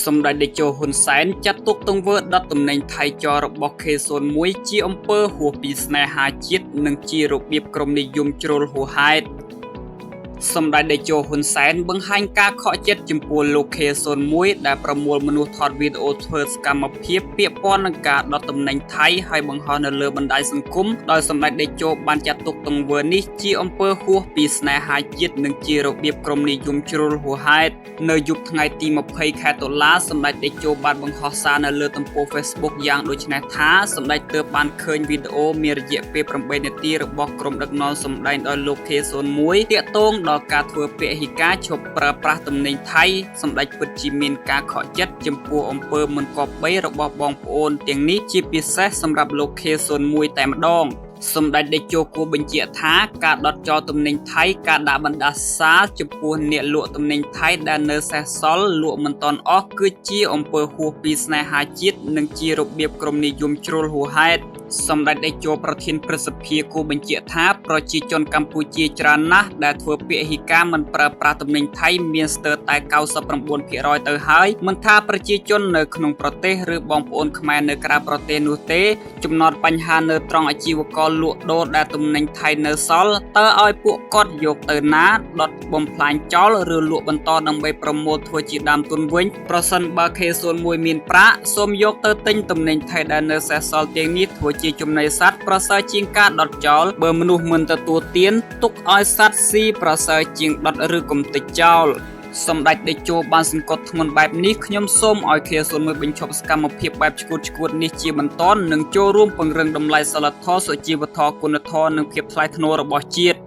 សម្ដេចតេជោហ៊ុនសែនចាត់ទុកទង្វើដុតទំនិញថៃចររបស់ K01 ជាអំពើហួសពីស្នេហាជាតិនិងជារបៀបក្រុមនិយមជ្រុលហួសហេតុសម្ដេចតេជោហ៊ុនសែនបង្ហាញការខកចិត្តចំពោះលោក K01 ដែលប្រមូលមនុស្សថតវីដេអូធ្វើសកម្មភាពពាក់ព័ន្ធនឹងការដុតទំនិញថៃហើយបង្ហោះនៅលើបណ្ដាញសង្គមដោយសម្ដេចតេជោបានចាត់ទុកទង្វើនេះជាអំពើហួសពីស្នេហាជាតិនិងជារបៀបក្រុមនិយមជ្រុលហួសហេតុនៅយប់ថ្ងៃទី20 ខែតុលាសម្ដេចតេជោបានបង្ហោះសារនៅលើទំព័រ Facebook យ៉ាងដូចនេះថាសម្ដេចទើបបានឃើញវីដេអូមានរយៈពេល8នាទីរបស់ក្រុមដឹកនាំសម្ដែងដោយលោក K01 ទាក់ទងដល់ការធ្វើពហិការឈប់ប្រើប្រាស់ទំនិញថៃសម្ដេចពិតជាមានការខកចិត្តចំពោះអំពើមិនគប្បីរបស់បងប្អូនទាំងនេះជាពិសេសសម្រាប់លោក K01 តែម្ដងសម្ដេចតេជោគួរបញ្ជាក់ថាការដុតចោលទំនិញថៃការដាក់បណ្ដាសាចំពោះអ្នកលក់ទំនិញថៃដែលនៅសេសសល់លក់មិនទាន់អស់គឺជាអំពើហួសពីស្នេហាជាតិនិងជារបៀបក្រុមនិយមជ្រុលហួសហេតុសម្ដេចតេជោប្រធានព្រឹទ្ធសភាគួរបញ្ជាក់ថាប្រជាជនកម្ពុជាច្រើនណាស់ដែលធ្វើពហិការមិនប្រើប្រាស់ទំនិញថៃមានស្ទើរតែ 99% ទៅហើយមិនថាប្រជាជននៅក្នុងប្រទេសឬបងប្អូនខ្មែរនៅក្រៅប្រទេសនោះទេចំណត់បញ្ហានៅត្រង់អាជីវករលក់ដូរដែលទំនិញថៃនៅសល់តើឲ្យពួកគាត់យកទៅណាដុតបំផ្លាញចោលឬលក់បន្តដើម្បីប្រមូលធ្វើជាដើមទុនវិញប្រសិនបើ K01 មានប្រាក់សូមយកទៅទិញទំនិញថៃដែលនៅសេសសល់ទាំងនេះធ្វើជាចំណីសត្វប្រសើរជាងការដុតចោលបើមនុស្សមិនទទួលទានទុកឲ្យសត្វស៊ីប្រសើរជាងដុតឬកំទេចចោលសម្ដេចតេជោបានសង្កត់ធ្ងន់បែបនេះខ្ញុំសូមឲ្យ K01 បញ្ឈប់សកម្មភាពបែបឈួតនេះជាបន្តនិងចូលរួមពង្រឹងតម្លៃសីលធម៌សុជីវធម៌គុណធម៌និងភាពថ្លៃថ្នូររបស់ជាតិ